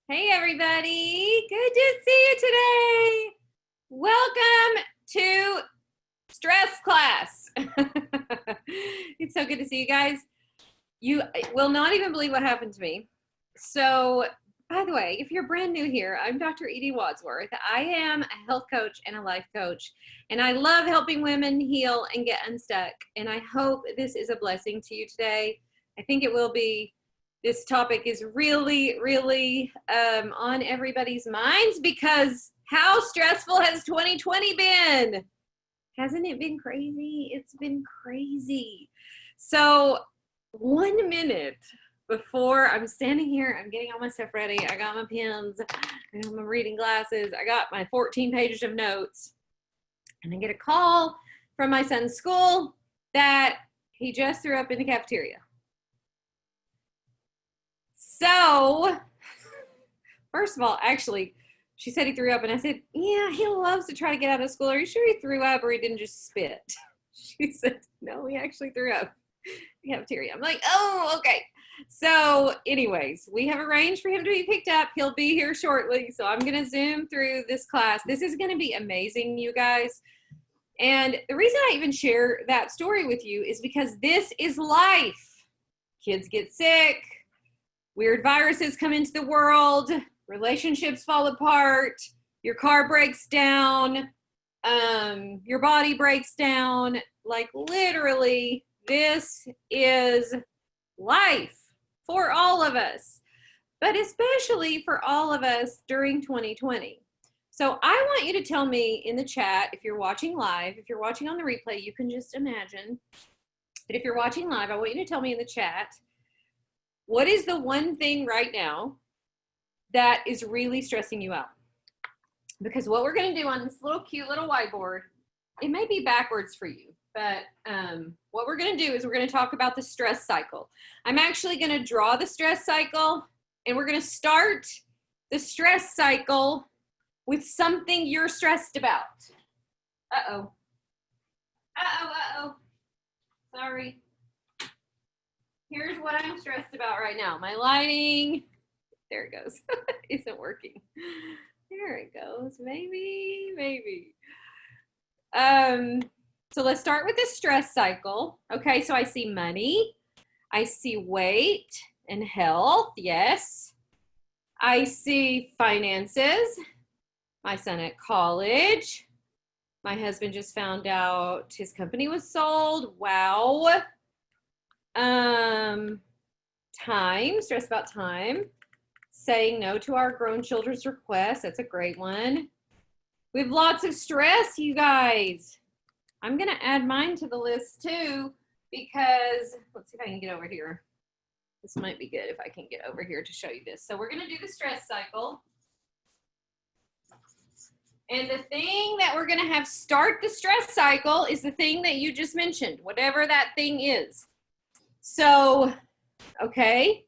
Hey everybody, good to see you today. Welcome to stress class. It's so good to see you guys. You will not even believe what happened to me. So, by the way, if you're brand new here, I'm Dr. Edie Wadsworth. I am a health coach and a life coach, and I love helping women heal and get unstuck. And I hope this is a blessing to you today. I think it will be. This topic is really on everybody's minds because how stressful has 2020 been? Hasn't it been crazy? It's been crazy. So 1 minute before I'm standing here, I'm getting all my stuff ready. I got my pens, I got my reading glasses, I got my 14 pages of notes, and I get a call from my son's school that he just threw up in the cafeteria. So, first of all, actually, she said he threw up, and I said, yeah, he loves to try to get out of school. Are you sure he threw up or he didn't just spit? She said, no, he actually threw up in the cafeteria. I'm like, oh, okay. So, anyways, we have arranged for him to be picked up. He'll be here shortly, so I'm going to zoom through this class. This is going to be amazing, you guys. And the reason I even share that story with you is because this is life. Kids get sick. Weird viruses come into the world, relationships fall apart, your car breaks down, your body breaks down. Like literally, this is life for all of us, but especially for all of us during 2020. So I want you to tell me in the chat, if you're watching live, if you're watching on the replay, you can just imagine. But if you're watching live, I want you to tell me in the chat, what is the one thing right now that is really stressing you out? Because what we're going to do on this little cute little whiteboard, it may be backwards for you, but what we're going to do is we're going to talk about the stress cycle. I'm actually going to draw the stress cycle, and we're going to start the stress cycle with something you're stressed about. Uh-oh. Sorry. Here's what I'm stressed about right now. My lighting, there it goes, isn't working. There it goes, maybe. So let's start with the stress cycle. Okay, so I see money, I see weight and health, yes. I see finances, my son at college. My husband just found out his company was sold, wow. Time, stress about time, saying no to our grown children's requests. That's a great one. We have lots of stress, you guys. I'm going to add mine to the list too, because let's see if I can get over here. This might be good if I can get over here to show you this. So we're going to do the stress cycle. And the thing that we're going to have start the stress cycle is the thing that you just mentioned, whatever that thing is. So, okay,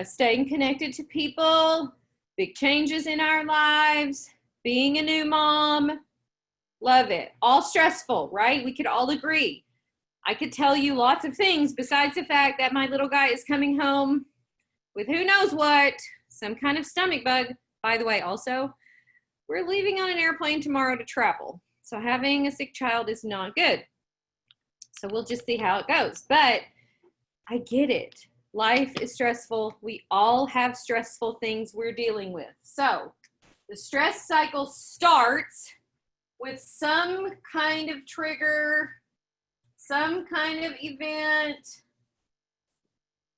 staying connected to people, big changes in our lives, being a new mom, love it. All stressful, right? We could all agree. I could tell you lots of things besides the fact that my little guy is coming home with who knows what, some kind of stomach bug. By the way, also, we're leaving on an airplane tomorrow to travel. So having a sick child is not good. So we'll just see how it goes. But I get it. Life is stressful. We all have stressful things we're dealing with. So the stress cycle starts with some kind of trigger, some kind of event,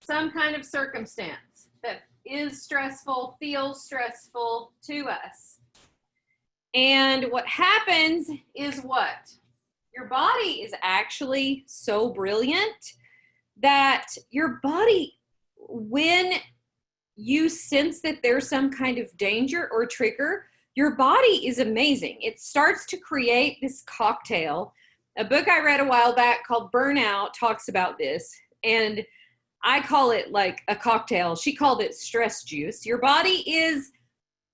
some kind of circumstance that is stressful, feels stressful to us. And what happens is what? Your body is actually so brilliant that your body, when you sense that there's some kind of danger or trigger, your body is amazing. It starts to create this cocktail. A book I read a while back called Burnout talks about this, and I call it like a cocktail. She called it stress juice. Your body is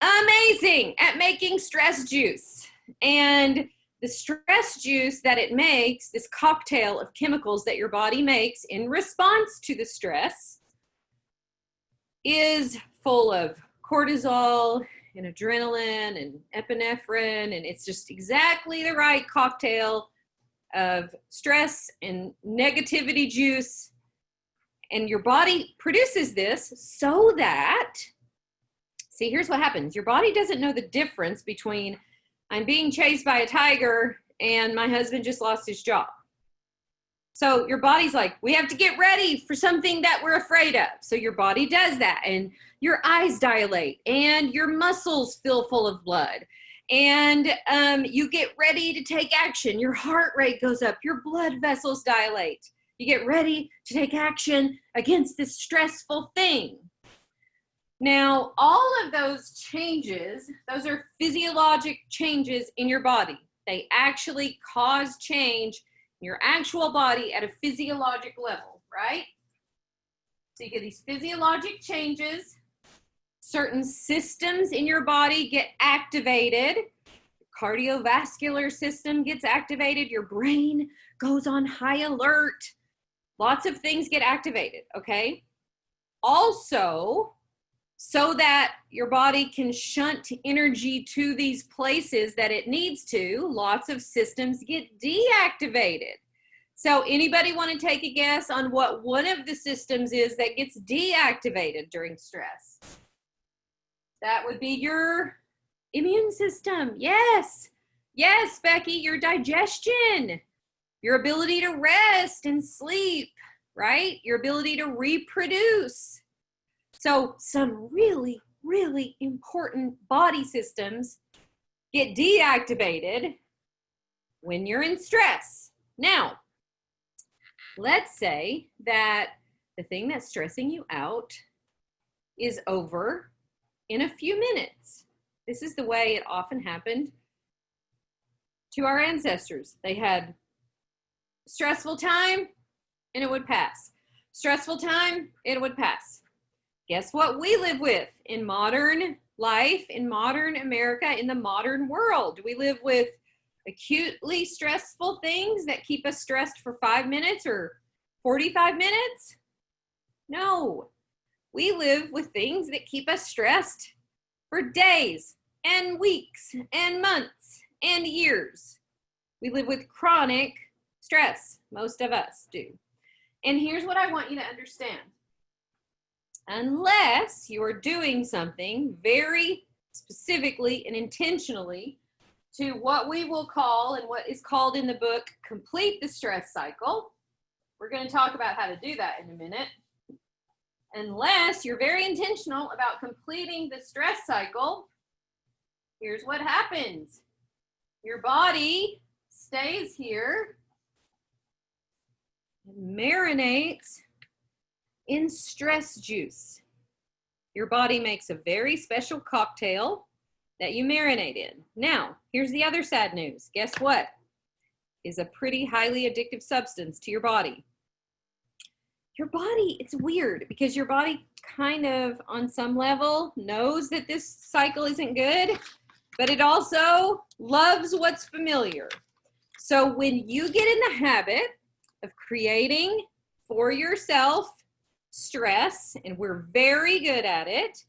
amazing at making stress juice. And the stress juice that it makes, this cocktail of chemicals that your body makes in response to the stress, is full of cortisol and adrenaline and epinephrine, and it's just exactly the right cocktail of stress and negativity juice. And your body produces this so that, see, here's what happens. Your body doesn't know the difference between I'm being chased by a tiger and my husband just lost his job. So your body's like, we have to get ready for something that we're afraid of. So your body does that, and your eyes dilate, and your muscles feel full of blood, and you get ready to take action. Your heart rate goes up, your blood vessels dilate. You get ready to take action against this stressful thing. Now, all of those changes, those are physiologic changes in your body. They actually cause change in your actual body at a physiologic level, right? So you get these physiologic changes. Certain systems in your body get activated. The cardiovascular system gets activated. Your brain goes on high alert. Lots of things get activated, okay? Also, so that your body can shunt energy to these places that it needs to, lots of systems get deactivated. So anybody want to take a guess on what one of the systems is that gets deactivated during stress? That would be your immune system. Yes. Yes, Becky, your digestion, your ability to rest and sleep, right? Your ability to reproduce. So some really, really important body systems get deactivated when you're in stress. Now, let's say that the thing that's stressing you out is over in a few minutes. This is the way it often happened to our ancestors. They had stressful time and it would pass. Stressful time, it would pass. Guess what we live with in modern life, in modern America, in the modern world? We live with acutely stressful things that keep us stressed for 5 minutes or 45 minutes? No. We live with things that keep us stressed for days and weeks and months and years. We live with chronic stress. Most of us do. And here's what I want you to understand. Unless you are doing something very specifically and intentionally to what we will call, and what is called in the book, complete the stress cycle. We're going to talk about how to do that in a minute. Unless you're very intentional about completing the stress cycle, here's what happens. Your body stays here and marinates in stress juice. Your body makes a very special cocktail that you marinate in. Now, here's the other sad news. Guess what? Is a pretty highly addictive substance to your body. Your body, it's weird because your body kind of on some level knows that this cycle isn't good, but it also loves what's familiar. So when you get in the habit of creating for yourself stress, and we're very good at it,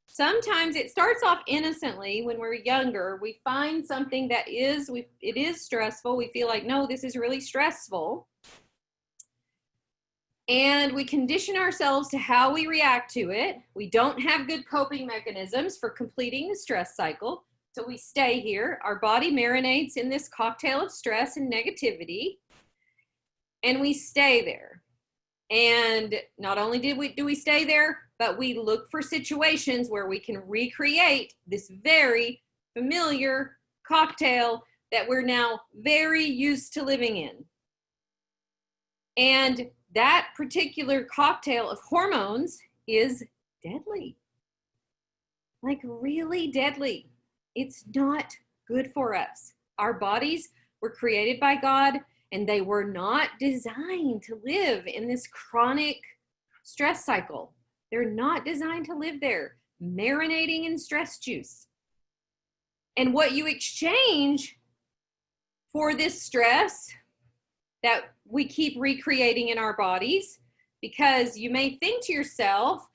sometimes it starts off innocently when we're younger. We find something that it is stressful. We feel like, no, this is really stressful. And we condition ourselves to how we react to it. We don't have good coping mechanisms for completing the stress cycle. So we stay here. Our body marinates in this cocktail of stress and negativity. And we stay there. And not only do we stay there, but we look for situations where we can recreate this very familiar cocktail that we're now very used to living in. And that particular cocktail of hormones is deadly. Like really deadly. It's not good for us. Our bodies were created by God, and they were not designed to live in this chronic stress cycle. They're not designed to live there, marinating in stress juice. And what you exchange for this stress that we keep recreating in our bodies, because you may think to yourself,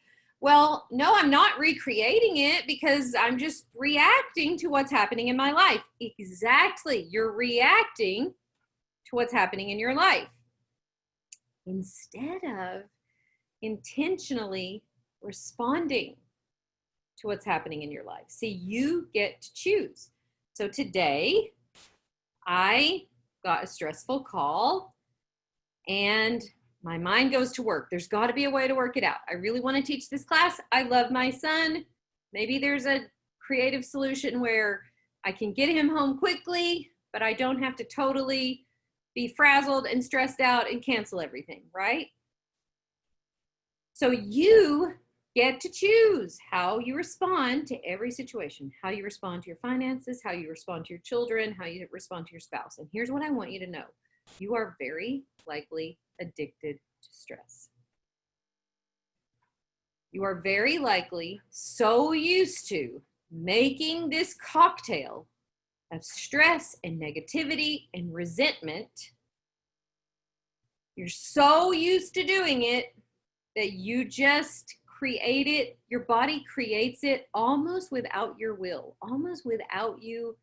Well, no, I'm not recreating it because I'm just reacting to what's happening in my life. Exactly. You're reacting to what's happening in your life instead of intentionally responding to what's happening in your life. See, you get to choose. So today, I got a stressful call and my mind goes to work. There's got to be a way to work it out. I really want to teach this class. I love my son. Maybe there's a creative solution where I can get him home quickly, but I don't have to totally be frazzled and stressed out and cancel everything, right? So you get to choose how you respond to every situation, how you respond to your finances, how you respond to your children, how you respond to your spouse. And here's what I want you to know. You are very likely addicted to stress. You are very likely so used to making this cocktail of stress and negativity and resentment. You're so used to doing it that you just create it. Your body creates it almost without your will, almost without you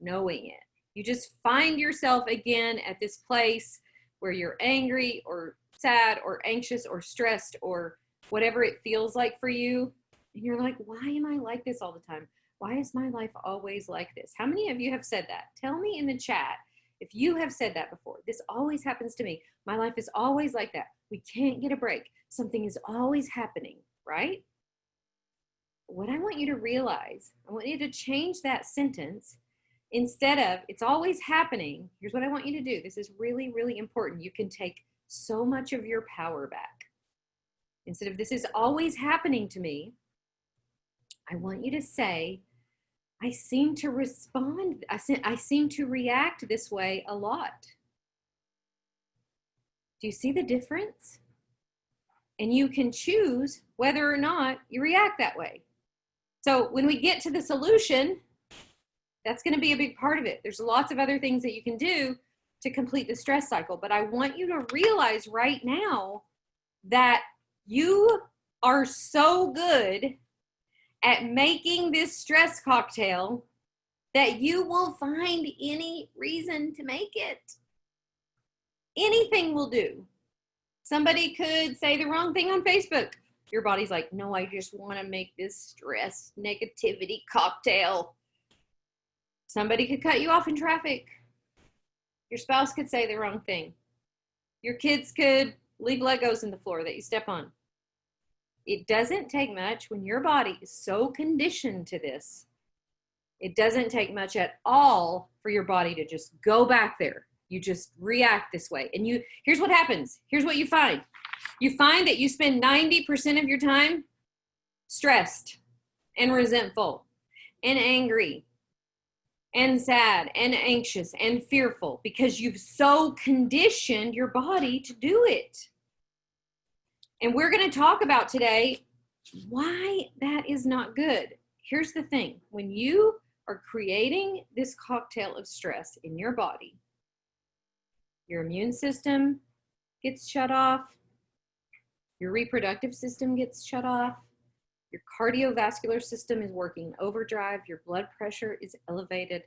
knowing it. You just find yourself again at this place where you're angry or sad or anxious or stressed or whatever it feels like for you. And you're like, why am I like this all the time? Why is my life always like this? How many of you have said that? Tell me in the chat if you have said that before. This always happens to me. My life is always like that. We can't get a break. Something is always happening, right? What I want you to realize, I want you to change that sentence. Instead of, it's always happening, here's what I want you to do. This is really, really important. You can take so much of your power back. Instead of, this is always happening to me, I want you to say, I seem to respond, I seem to react this way a lot. Do you see the difference? And you can choose whether or not you react that way. So when we get to the solution, that's going to be a big part of it. There's lots of other things that you can do to complete the stress cycle. But I want you to realize right now that you are so good at making this stress cocktail that you will find any reason to make it. Anything will do. Somebody could say the wrong thing on Facebook. Your body's like, no, I just want to make this stress negativity cocktail. Somebody could cut you off in traffic. Your spouse could say the wrong thing. Your kids could leave Legos in the floor that you step on. It doesn't take much when your body is so conditioned to this. It doesn't take much at all for your body to just go back there. You just react this way. And here's what happens. Here's what you find. You find that you spend 90% of your time stressed and resentful and angry and sad and anxious and fearful because you've so conditioned your body to do it. And we're going to talk about today why that is not good. Here's the thing. When you are creating this cocktail of stress in your body, your immune system gets shut off, your reproductive system gets shut off, your cardiovascular system is working overdrive, your blood pressure is elevated,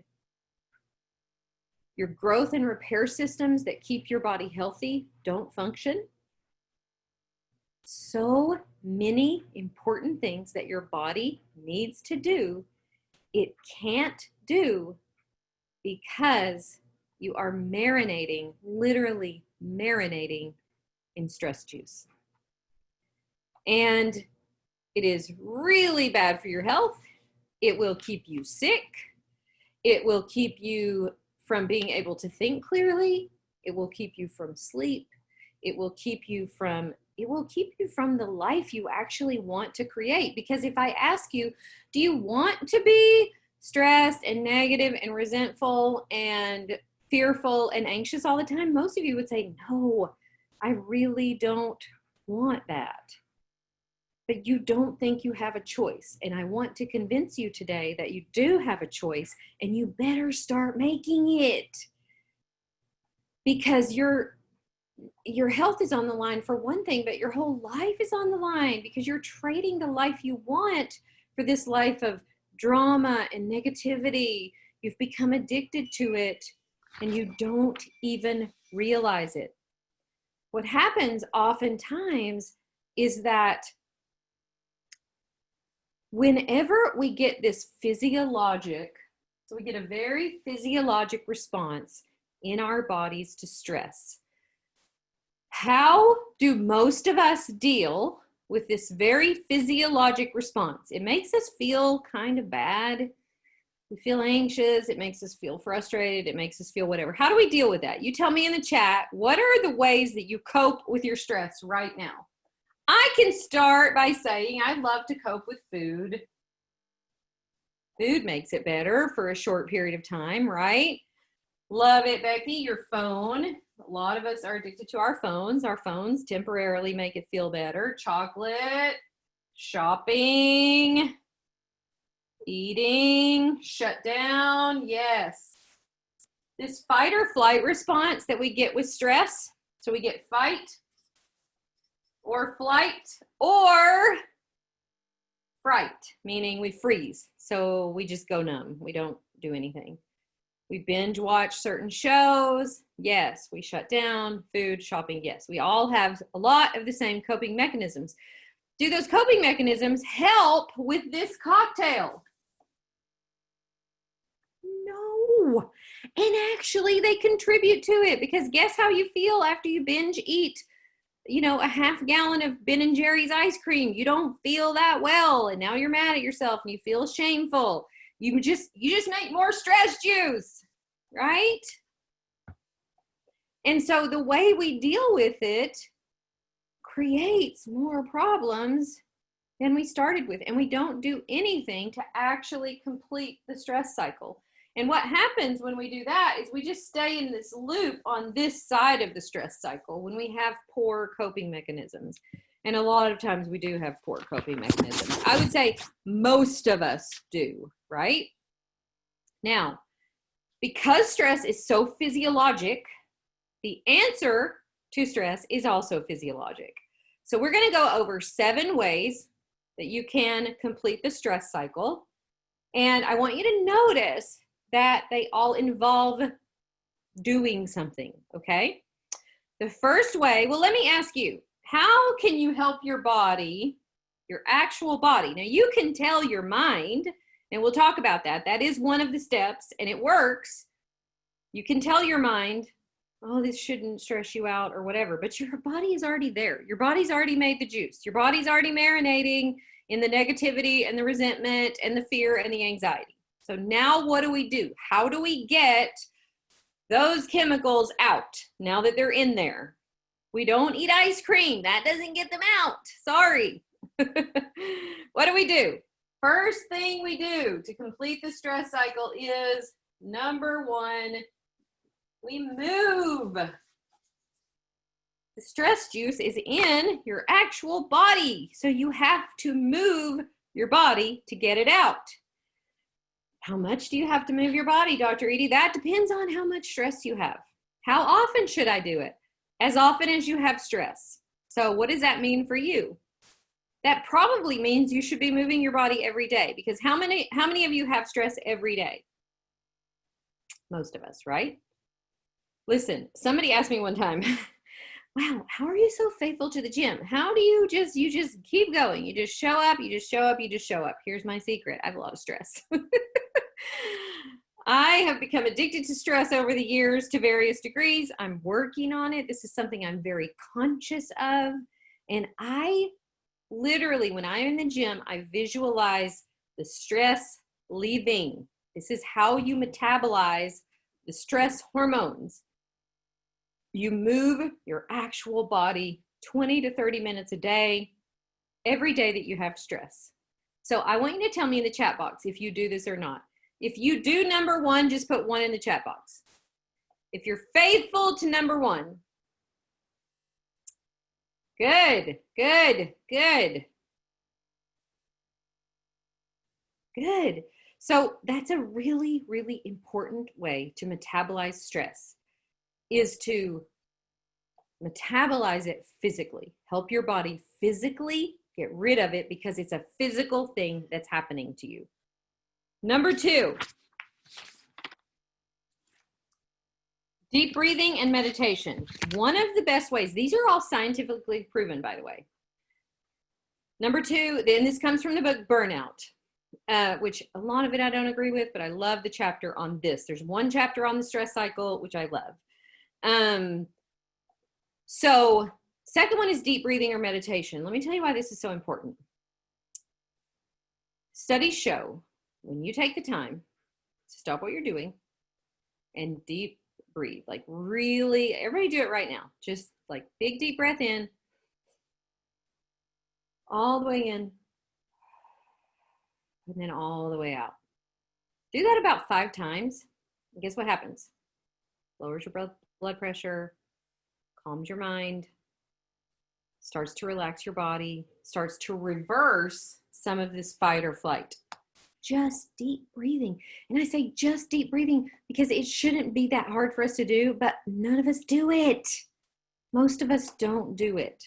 your growth and repair systems that keep your body healthy don't function. So many important things that your body needs to do, it can't do because you are marinating, literally marinating in stress juice. And it is really bad for your health. It will keep you sick. It will keep you from being able to think clearly. It will keep you from sleep. It will keep you from the life you actually want to create. Because if I ask you, do you want to be stressed and negative and resentful and fearful and anxious all the time? Most of you would say, no, I really don't want that. But you don't think you have a choice. And I want to convince you today that you do have a choice and you better start making it. Because you're your health is on the line for one thing, but your whole life is on the line because you're trading the life you want for this life of drama and negativity. You've become addicted to it and you don't even realize it. What happens oftentimes is that whenever we get this physiologic, so we get a very physiologic response in our bodies to stress. How do most of us deal with this very physiologic response? It makes us feel kind of bad. We feel anxious. It makes us feel frustrated. It makes us feel whatever. How do we deal with that? You tell me in the chat, what are the ways that you cope with your stress right now? I can start by saying I love to cope with food. Food makes it better for a short period of time, right? Love it, Becky. Your phone. A lot of us are addicted to our phones. Our phones temporarily make it feel better. Chocolate, shopping, eating, shut down. Yes. This fight or flight response that we get with stress. So we get fight or flight or fright, meaning we freeze. So we just go numb. We don't do anything. We binge watch certain shows. Yes. We shut down. Food, shopping. Yes. We all have a lot of the same coping mechanisms. Do those coping mechanisms help with this cocktail? No. And actually they contribute to it, because guess how you feel after you binge eat, you know, a half gallon of Ben & Jerry's ice cream. You don't feel that well. And now you're mad at yourself and you feel shameful. You just make more stress juice, right? And so the way we deal with it creates more problems than we started with. And we don't do anything to actually complete the stress cycle. And what happens when we do that is we just stay in this loop on this side of the stress cycle when we have poor coping mechanisms. And a lot of times we do have poor coping mechanisms. I would say most of us do, right? Now, because stress is so physiologic, the answer to stress is also physiologic. So we're going to go over 7 ways that you can complete the stress cycle. And I want you to notice that they all involve doing something, okay? The first way, well, let me ask you, how can you help your body, your actual body? Now, you can tell your mind, and we'll talk about that. That is one of the steps, and it works. You can tell your mind, oh, this shouldn't stress you out or whatever, but your body is already there. Your body's already made the juice. Your body's already marinating in the negativity and the resentment and the fear and the anxiety. So now what do we do? How do we get those chemicals out now that they're in there? We don't eat ice cream. That doesn't get them out. Sorry. What do? First thing we do to complete the stress cycle is, number 1, we move. The stress juice is in your actual body. So you have to move your body to get it out. How much do you have to move your body, Dr. Edie? That depends on how much stress you have. How often should I do it? As often as you have stress. So what does that mean for you? That probably means you should be moving your body every day, because how many of you have stress every day? Most of us, right? Listen, somebody asked me one time, wow, how are you so faithful to the gym? How do you just keep going? You just show up, you just show up, you just show up. Here's my secret. I have a lot of stress. I have become addicted to stress over the years to various degrees. I'm working on it. This is something I'm very conscious of. And I literally, when I'm in the gym, I visualize the stress leaving. This is how you metabolize the stress hormones. You move your actual body 20 to 30 minutes a day, every day that you have stress. So I want you to tell me in the chat box if you do this or not. If you do number 1, just put 1 in the chat box. If you're faithful to number 1. Good, good, good. Good. So that's a really, really important way to metabolize stress, is to Metabolize it physically. Help your body physically get rid of it because it's a physical thing that's happening to you. Number 2, deep breathing and meditation. One of the best ways, these are all scientifically proven, by the way. Number 2, and this comes from the book Burnout, which a lot of it I don't agree with, but I love the chapter on this. There's one chapter on the stress cycle, which I love. So second one is deep breathing or meditation. Let me tell you why this is so important. Studies show when you take the time to stop what you're doing and deep breathe, like really, everybody do it right now. Just like big, deep breath in, all the way in, and then all the way out. Do that about 5 times. And guess what happens? Lowers your blood pressure, calms your mind, starts to relax your body, starts to reverse some of this fight or flight. Just deep breathing. And I say just deep breathing because it shouldn't be that hard for us to do, but none of us do it. Most of us don't do it.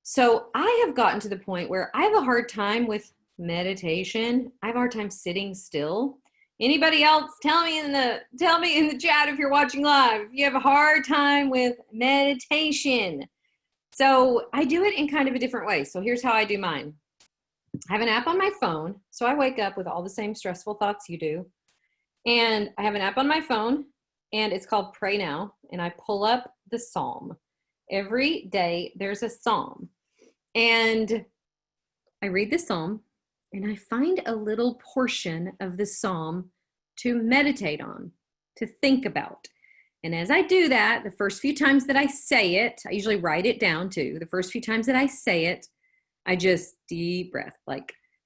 So I have gotten to the point where I have a hard time with meditation. I have a hard time sitting still. Anybody else? Tell me in the chat if you're watching live. If you have a hard time with meditation. So I do it in kind of a different way. So here's how I do mine. I have an app on my phone. So I wake up with all the same stressful thoughts you do. And I have an app on my phone and it's called Pray Now. And I pull up the Psalm. Every day there's a Psalm. And I read the Psalm and I find a little portion of the Psalm to meditate on, to think about. And as I do that, the first few times that I say it, I usually write it down too. The first few times that I say it, I just deep breath.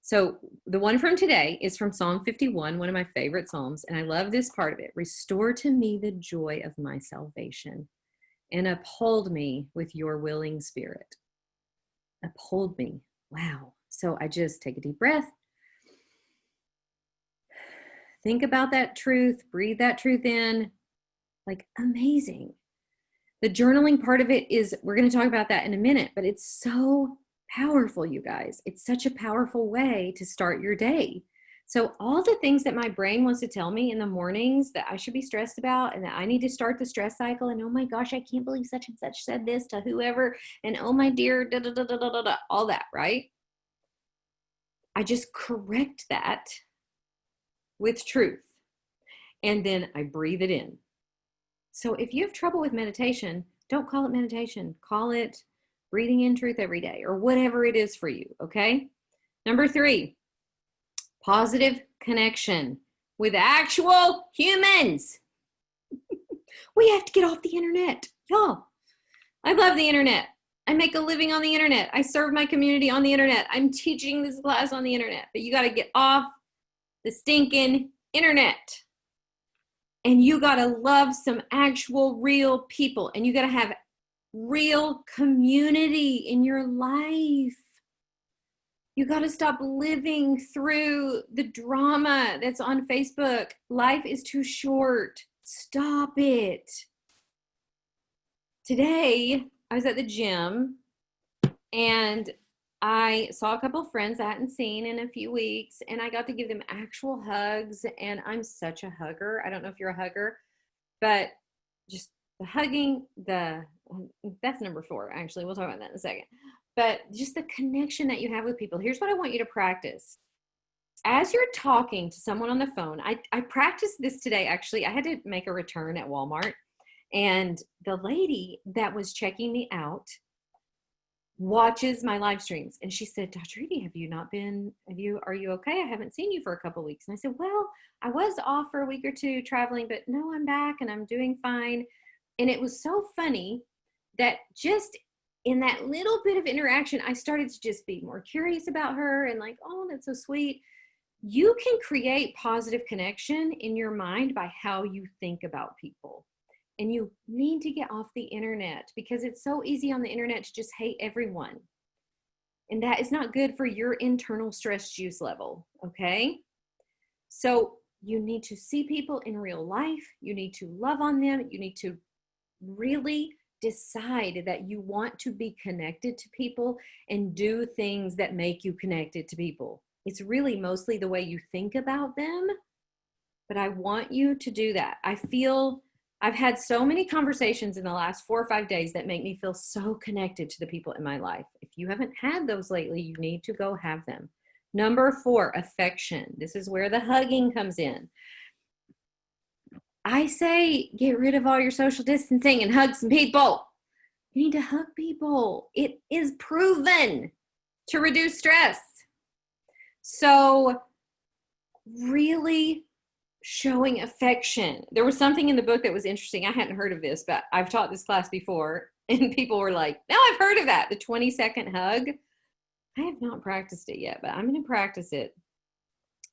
So the one from today is from Psalm 51, one of my favorite Psalms. And I love this part of it. Restore to me the joy of my salvation and uphold me with your willing spirit. Uphold me. Wow. So I just take a deep breath. Think about that truth. Breathe that truth in. Amazing. The journaling part of it is, we're going to talk about that in a minute, but it's so powerful, you guys. It's such a powerful way to start your day. So all the things that my brain wants to tell me in the mornings that I should be stressed about and that I need to start the stress cycle and, oh my gosh, I can't believe such and such said this to whoever, and oh my dear, da, da, da, da, da, da, all that, right? I just correct that with truth. And then I breathe it in. So if you have trouble with meditation, don't call it meditation. Call it breathing in truth every day or whatever it is for you, okay? Number 3, positive connection with actual humans. We have to get off the internet. Y'all, I love the internet. I make a living on the internet. I serve my community on the internet. I'm teaching this class on the internet, but you got to get off the stinking internet. And you got to love some actual real people, and you got to have real community in your life. You got to stop living through the drama that's on Facebook. Life is too short. Stop it. Today, I was at the gym and I saw a couple of friends I hadn't seen in a few weeks, and I got to give them actual hugs, and I'm such a hugger. I don't know if you're a hugger, but just the hugging, that's number 4, actually. We'll talk about that in a second. But just the connection that you have with people. Here's what I want you to practice. As you're talking to someone on the phone, I practiced this today, actually. I had to make a return at Walmart, and the lady that was checking me out watches my live streams. And she said, Dr. Edie, are you okay? I haven't seen you for a couple of weeks. And I said, well, I was off for a week or 2 traveling, but no, I'm back and I'm doing fine. And it was so funny that just in that little bit of interaction, I started to just be more curious about her and oh, that's so sweet. You can create positive connection in your mind by how you think about people. And you need to get off the internet because it's so easy on the internet to just hate everyone. And that is not good for your internal stress juice level, okay? So you need to see people in real life. You need to love on them. You need to really decide that you want to be connected to people and do things that make you connected to people. It's really mostly the way you think about them, but I want you to do that. I feel I've had so many conversations in the last 4 or 5 days that make me feel so connected to the people in my life. If you haven't had those lately, you need to go have them. Number 4, affection. This is where the hugging comes in. I say get rid of all your social distancing and hug some people. You need to hug people. It is proven to reduce stress. So really showing affection. There was something in the book that was interesting. I hadn't heard of this, but I've taught this class before, and people were like, "No, I've heard of that, the 20-second hug." I have not practiced it yet, but I'm going to practice it.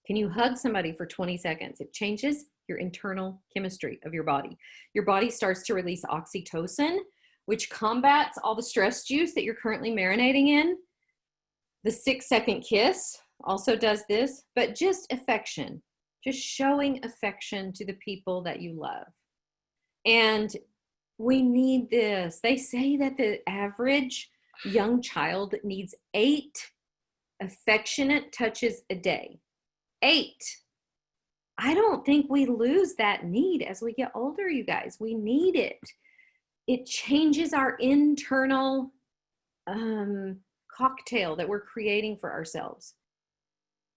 Can you hug somebody for 20 seconds? It changes your internal chemistry of your body. Your body starts to release oxytocin, which combats all the stress juice that you're currently marinating in. The 6-second kiss also does this, but just affection, just showing affection to the people that you love. And we need this. They say that the average young child needs 8 affectionate touches a day. 8. I don't think we lose that need as we get older, you guys. We need it. It changes our internal cocktail that we're creating for ourselves.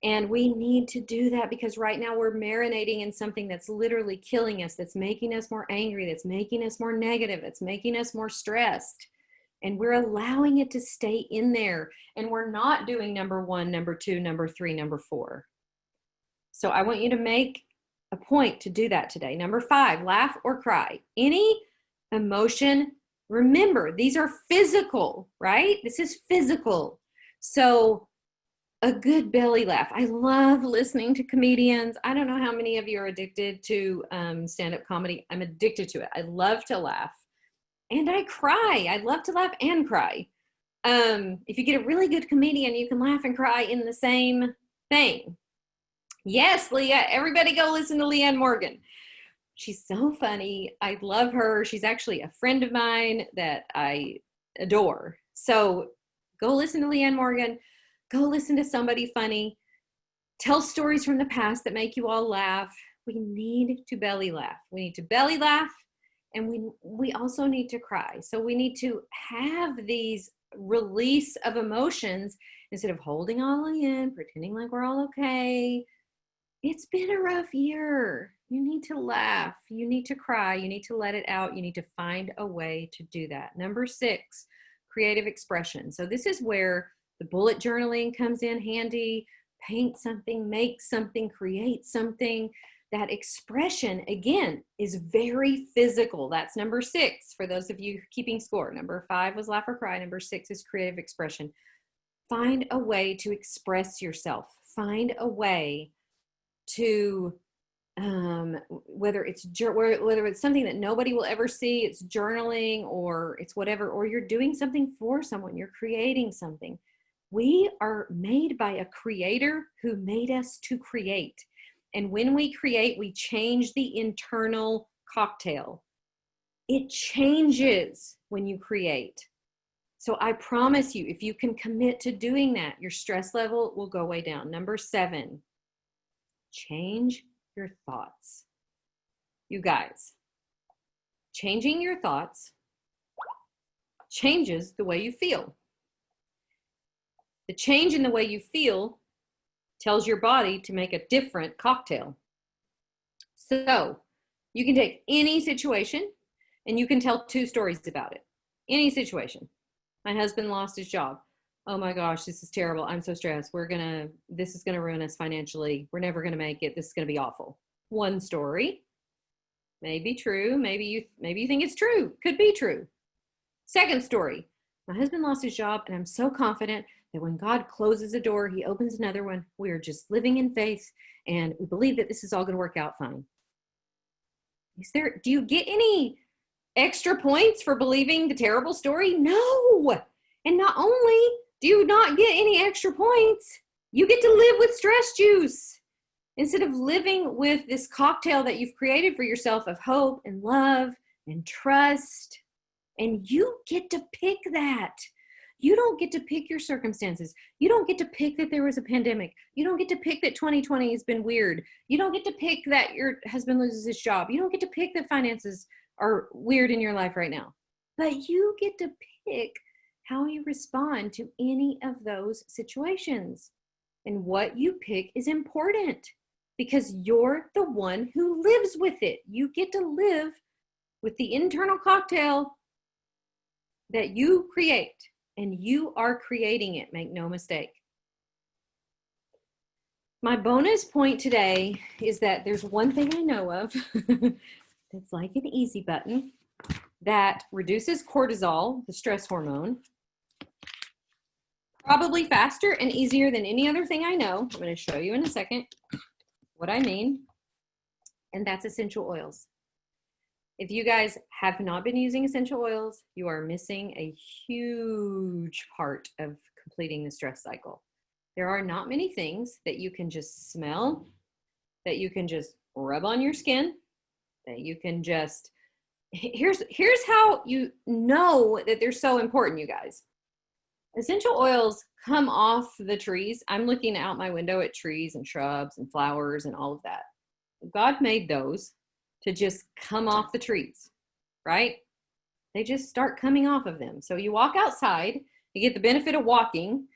And we need to do that because right now we're marinating in something that's literally killing us, that's making us more angry, that's making us more negative, that's making us more stressed. And we're allowing it to stay in there. And we're not doing number 1, number 2, number 3, number 4. So I want you to make a point to do that today. Number 5, laugh or cry. Any emotion, remember, these are physical, right? This is physical. So a good belly laugh. I love listening to comedians. I don't know how many of you are addicted to stand-up comedy. I'm addicted to it. I love to laugh. And I cry. I love to laugh and cry. If you get a really good comedian, you can laugh and cry in the same thing. Yes, Leah, everybody go listen to Leanne Morgan. She's so funny. I love her. She's actually a friend of mine that I adore. So go listen to Leanne Morgan. Go listen to somebody funny. Tell stories from the past that make you all laugh. We need to belly laugh. We need to belly laugh, and we also need to cry. So we need to have these release of emotions instead of holding all in, pretending like we're all okay. It's been a rough year. You need to laugh. You need to cry. You need to let it out. You need to find a way to do that. Number 6, creative expression. So this is where the bullet journaling comes in handy. Paint something, make something, create something. That expression, again, is very physical. That's number 6 for those of you keeping score. Number 5 was laugh or cry. Number 6 is creative expression. Find a way to express yourself. Find a way to whether it's something that nobody will ever see, it's journaling, or it's whatever, or you're doing something for someone, you're creating something. We are made by a creator who made us to create. And when we create, we change the internal cocktail. It changes when you create. So I promise you, if you can commit to doing that, your stress level will go way down. Number 7, change your thoughts. You guys, changing your thoughts changes the way you feel. The change in the way you feel tells your body to make a different cocktail. So you can take any situation and you can tell 2 stories about it. Any situation. My husband lost his job. Oh my gosh, this is terrible. I'm so stressed. This is going to ruin us financially. We're never going to make it. This is going to be awful. One story. Maybe true. Maybe you think it's true. Could be true. Second story. My husband lost his job and I'm so confident that when God closes a door, he opens another one. We are just living in faith and we believe that this is all going to work out fine. Do you get any extra points for believing the terrible story? No. And not only do you not get any extra points, you get to live with stress juice instead of living with this cocktail that you've created for yourself of hope and love and trust. And you get to pick that. You don't get to pick your circumstances. You don't get to pick that there was a pandemic. You don't get to pick that 2020 has been weird. You don't get to pick that your husband loses his job. You don't get to pick that finances are weird in your life right now. But you get to pick how you respond to any of those situations. And what you pick is important because you're the one who lives with it. You get to live with the internal cocktail that you create. And you are creating it, make no mistake. My bonus point today is that there's one thing I know of that's like an easy button that reduces cortisol, the stress hormone, probably faster and easier than any other thing I know. I'm going to show you in a second what I mean, and that's essential oils. If you guys have not been using essential oils, you are missing a huge part of completing the stress cycle. There are not many things that you can just smell, that you can just rub on your skin, that you can just, here's how you know that they're so important, you guys. Essential oils come off the trees. I'm looking out my window at trees and shrubs and flowers and all of that. God made those to just come off the trees, right? They just start coming off of them. So you walk outside, you get the benefit of walking,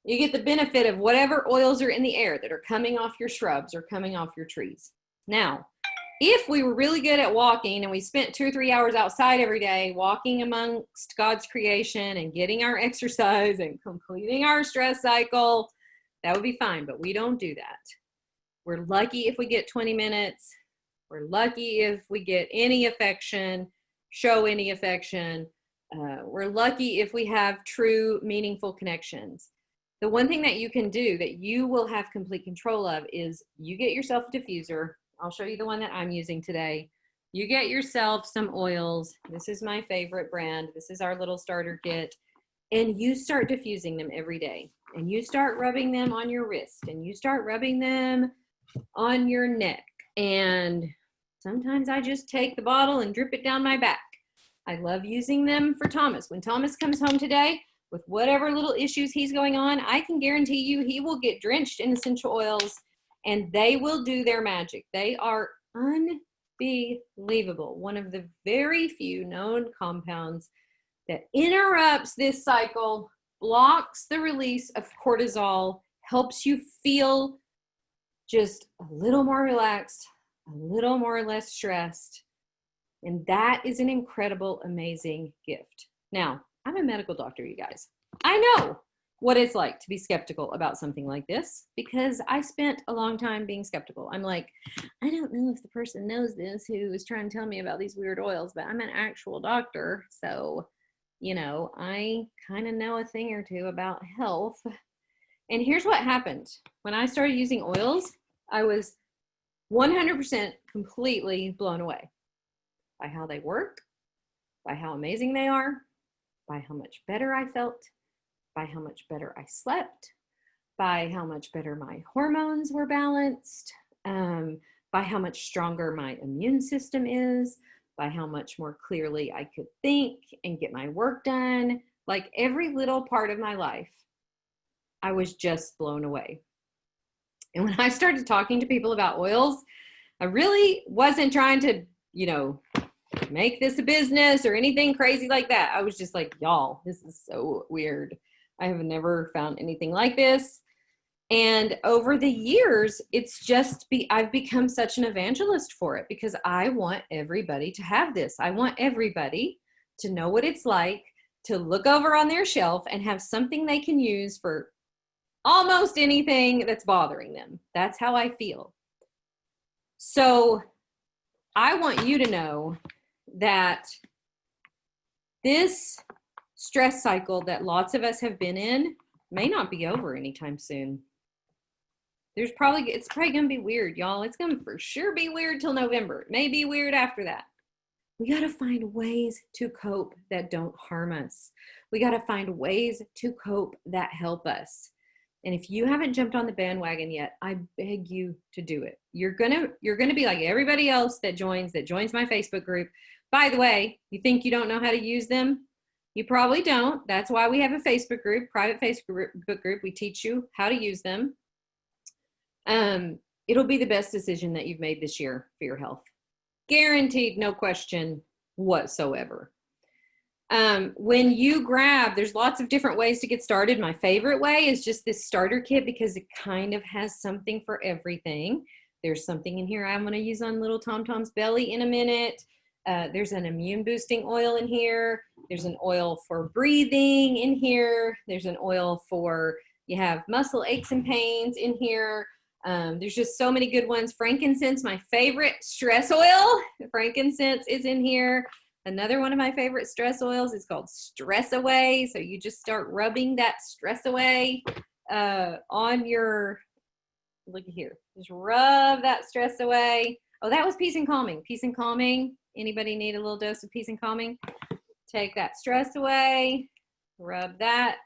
you get the benefit of whatever oils are in the air that are coming off your shrubs or coming off your trees. Now, if we were really good at walking and we spent 2 or 3 hours outside every day walking amongst God's creation and getting our exercise and completing our stress cycle, that would be fine, but we don't do that. We're lucky if we get 20 minutes. We're lucky if we get any affection, show any affection. We're lucky if we have true, meaningful connections. The one thing that you can do that you will have complete control of is you get yourself a diffuser. I'll show you the one that I'm using today. You get yourself some oils. This is my favorite brand. This is our little starter kit. And you start diffusing them every day. And you start rubbing them on your wrist. And you start rubbing them on your neck. And sometimes I just take the bottle and drip it down my back. I love using them for Thomas. When Thomas comes home today with whatever little issues he's going on, I can guarantee you he will get drenched in essential oils and they will do their magic. They are unbelievable. One of the very few known compounds that interrupts this cycle, blocks the release of cortisol, helps you feel just a little more relaxed, a little more or less stressed. And that is an incredible, amazing gift. Now, I'm a medical doctor, you guys. I know what it's like to be skeptical about something like this because I spent a long time being skeptical. I'm like, I don't know if the person knows this who is trying to tell me about these weird oils, but I'm an actual doctor. So, you know, I kind of know a thing or two about health. And here's what happened. When I started using oils, I was 100% completely blown away by how they work, by how amazing they are, by how much better I felt, by how much better I slept, by how much better my hormones were balanced, by how much stronger my immune system is, by how much more clearly I could think and get my work done. Like every little part of my life, I was just blown away. And when I started talking to people about oils, I really wasn't trying to, you know, make this a business or anything crazy like that. I was just like, y'all, this is so weird. I have never found anything like this. And over the years, I've become such an evangelist for it because I want everybody to have this. I want everybody to know what it's like to look over on their shelf and have something they can use for almost anything that's bothering them. That's how I feel. So I want you to know that this stress cycle that lots of us have been in may not be over anytime soon. It's probably going to be weird, y'all. It's going to for sure be weird till November. It may be weird after that. We got to find ways to cope that don't harm us. We got to find ways to cope that help us. And if you haven't jumped on the bandwagon yet, I beg you to do it. You're gonna be like everybody else that joins my Facebook group. By the way, you think you don't know how to use them? You probably don't. That's why we have a Facebook group, private Facebook group. We teach you how to use them. It'll be the best decision that you've made this year for your health. Guaranteed, no question whatsoever. When you grab, there's lots of different ways to get started. My favorite way is just this starter kit because it kind of has something for everything. There's something in here I'm going to use on little Tom Tom's belly in a minute. There's an immune boosting oil in here. There's an oil for breathing in here. There's an oil for, you have muscle aches and pains in here. There's just so many good ones. Frankincense, my favorite stress oil. Frankincense is in here. Another one of my favorite stress oils is called Stress Away. So you just start rubbing that stress away on your, look here, just rub that stress away. Oh, that was Peace and Calming. Peace and Calming. Anybody need a little dose of Peace and Calming? Take that stress away, rub that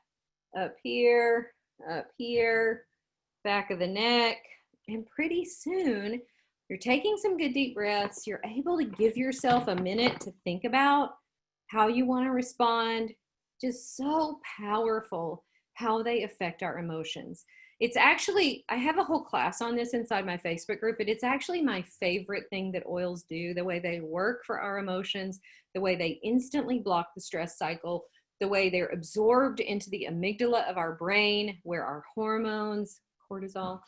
up here, back of the neck, and pretty soon you're taking some good deep breaths. You're able to give yourself a minute to think about how you want to respond. Just so powerful how they affect our emotions. It's actually, I have a whole class on this inside my Facebook group, but it's actually my favorite thing that oils do, the way they work for our emotions, the way they instantly block the stress cycle, the way they're absorbed into the amygdala of our brain, where our hormones, cortisol,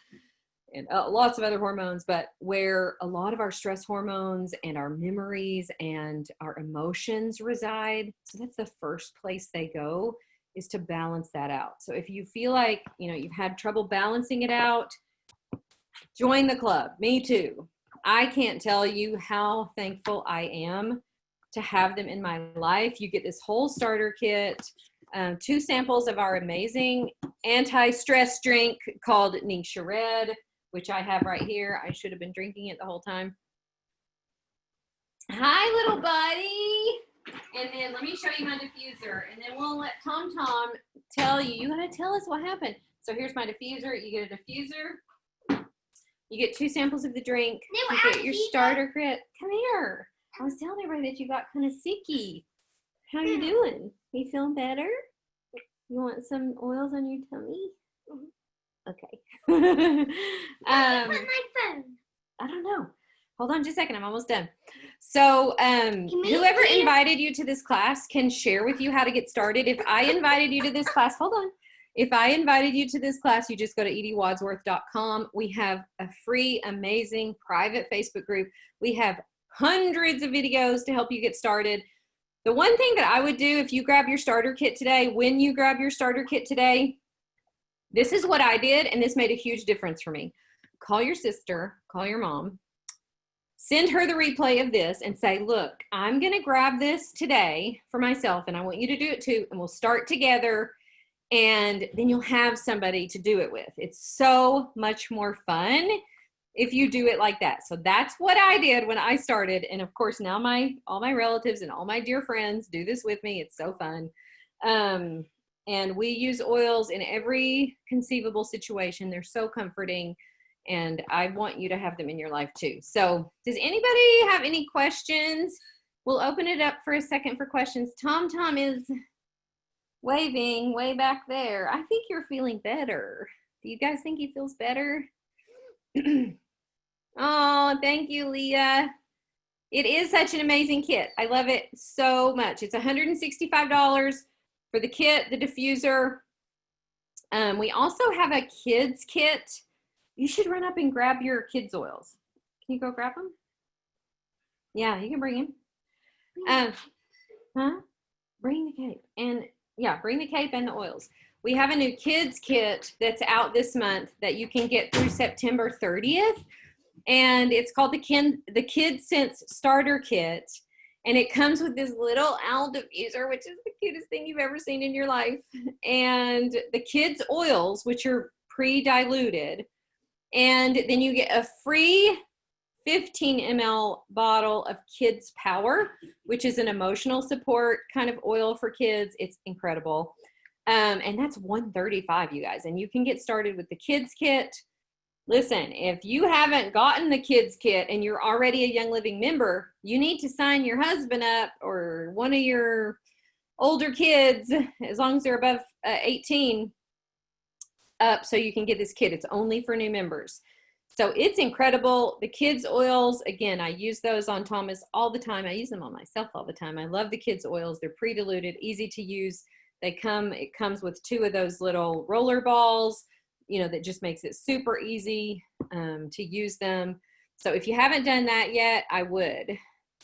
and lots of other hormones, but where a lot of our stress hormones and our memories and our emotions reside. So that's the first place they go, is to balance that out. So if you feel like, you know, you've had trouble balancing it out, join the club. Me too. I can't tell you how thankful I am to have them in my life. You get this whole starter kit, 2 samples of our amazing anti-stress drink called Nisha Red, which I have right here. I should have been drinking it the whole time. Hi, little buddy. And then let me show you my diffuser, and then we'll let Tom Tom tell you. You gotta tell us what happened. So here's my diffuser. You get a diffuser. You get 2 samples of the drink. No, you get your starter kit. Come here. I was telling everybody that you got kind of sicky. How you doing? You feeling better? You want some oils on your tummy? Okay. Where's my phone? I don't know. Hold on just a second. I'm almost done. So whoever invited you to this class can share with you how to get started. If I invited you to this class, hold on. If I invited you to this class, you just go to ediewadsworth.com. We have a free, amazing private Facebook group. We have hundreds of videos to help you get started. The one thing that I would do if you grab your starter kit today, when you grab your starter kit today, this is what I did, and this made a huge difference for me. Call your sister, call your mom, send her the replay of this and say, look, I'm going to grab this today for myself, and I want you to do it too, and we'll start together, and then you'll have somebody to do it with. It's so much more fun if you do it like that. So that's what I did when I started, and of course now all my relatives and all my dear friends do this with me. It's so fun. And we use oils in every conceivable situation. They're so comforting, and I want you to have them in your life too. So does anybody have any questions? We'll open it up for a second for questions. Tom Tom is waving way back there. I think you're feeling better. Do you guys think he feels better? Oh, thank you, Leah. It is such an amazing kit. I love it so much. It's $165 for the kit, the diffuser. We also have a kids kit. You should run up and grab your kids oils. Can you go grab them? Yeah, you can bring them. Bring the cape. And yeah, bring the cape and the oils. We have a new kids kit that's out this month that you can get through September 30th. And it's called the Kids Sense Starter Kit. And it comes with this little owl diffuser, which is the cutest thing you've ever seen in your life. And the kids oils, which are pre-diluted. And then you get a free 15 ml bottle of Kids Power, which is an emotional support kind of oil for kids. It's incredible. And that's $135, you guys. And you can get started with the kids kit, Listen, if you haven't gotten the kids kit and you're already a Young Living member, you need to sign your husband up or one of your older kids, as long as they're above 18, up so you can get this kit. It's only for new members. So it's incredible. The kids oils, again, I use those on Thomas all the time. I use them on myself all the time. I love the kids oils. They're pre-diluted, easy to use. It comes with 2 of those little roller balls, you know, that just makes it super easy to use them. So if you haven't done that yet, I would.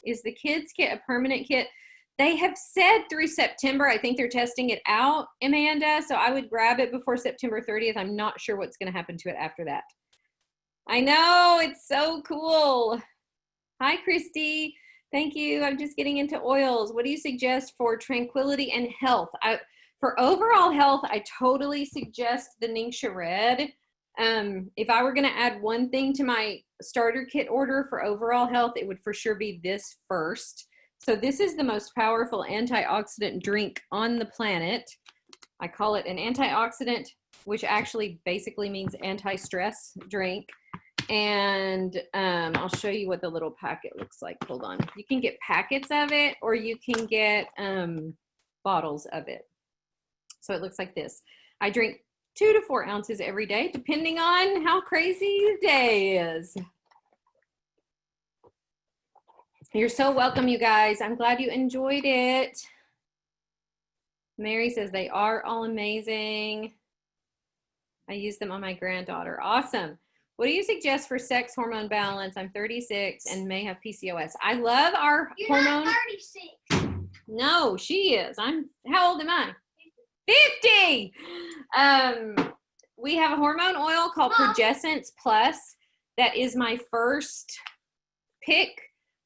Is the kids kit a permanent kit? They have said through September. I think they're testing it out, Amanda. So I would grab it before September 30th. I'm not sure what's going to happen to it after that. I know, it's so cool. Hi, Christy. Thank you. I'm just getting into oils. What do you suggest for tranquility and health? For overall health, I totally suggest the Ningxia Red. If I were going to add one thing to my starter kit order for overall health, it would for sure be this first. So this is the most powerful antioxidant drink on the planet. I call it an antioxidant, which actually basically means anti-stress drink. And I'll show you what the little packet looks like. Hold on. You can get packets of it or you can get bottles of it. So it looks like this. I drink 2 to 4 ounces every day, depending on how crazy the day is. You're so welcome, you guys. I'm glad you enjoyed it. Mary says they are all amazing. I use them on my granddaughter. Awesome. What do you suggest for sex hormone balance? I'm 36 and may have PCOS. I love our hormone. You're not 36. No, she is. How old am I? 50. We have a hormone oil called Progessence Plus. That is my first pick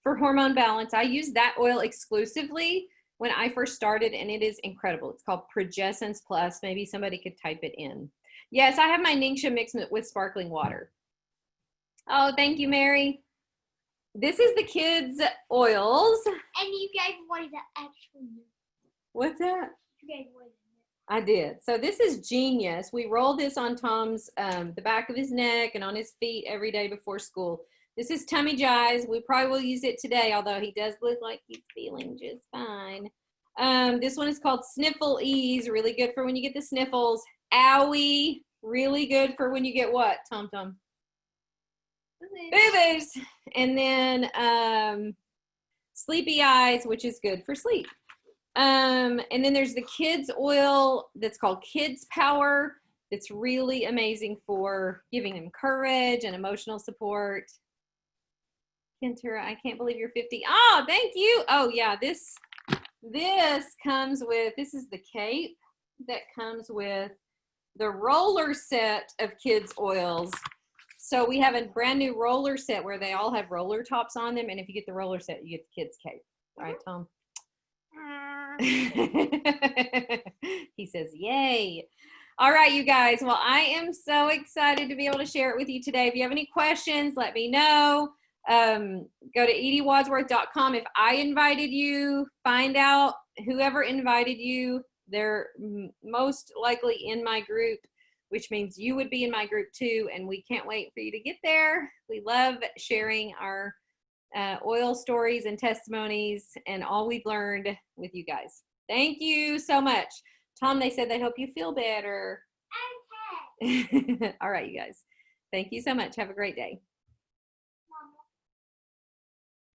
for hormone balance. I use that oil exclusively when I first started, and it is incredible. It's called Progessence Plus. Maybe somebody could type it in. Yes, I have my Ningxia mixed with sparkling water. Oh, thank you, Mary. This is the kids' oils. And you gave away the actual name. What's that? You gave away the name. I did. So this is Genius. We roll this on Tom's, the back of his neck and on his feet every day before school. This is Tummy Jies. We probably will use it today, although he does look like he's feeling just fine. This one is called Sniffle Ease. Really good for when you get the sniffles. Owie. Really good for when you get what, Tom Tom? Boo-boos. And then Sleepy Eyes, which is good for sleep. And then there's the kids oil that's called Kids Power. It's really amazing for giving them courage and emotional support. Kentura, I can't believe you're 50. Oh, thank you. Oh yeah, this comes with, this is the cape that comes with the roller set of kids oils. So we have a brand new roller set where they all have roller tops on them. And if you get the roller set, you get the kids cape. Right, Tom? He says, yay. All right, you guys. Well, I am so excited to be able to share it with you today. If you have any questions, let me know. Go to ediewadsworth.com. If I invited you, find out whoever invited you. They're most likely in my group, which means you would be in my group too. And we can't wait for you to get there. We love sharing our oil stories and testimonies and all we've learned with you guys. Thank you so much. Tom, they said they hope you feel better. Okay. All right, you guys. Thank you so much. Have a great day.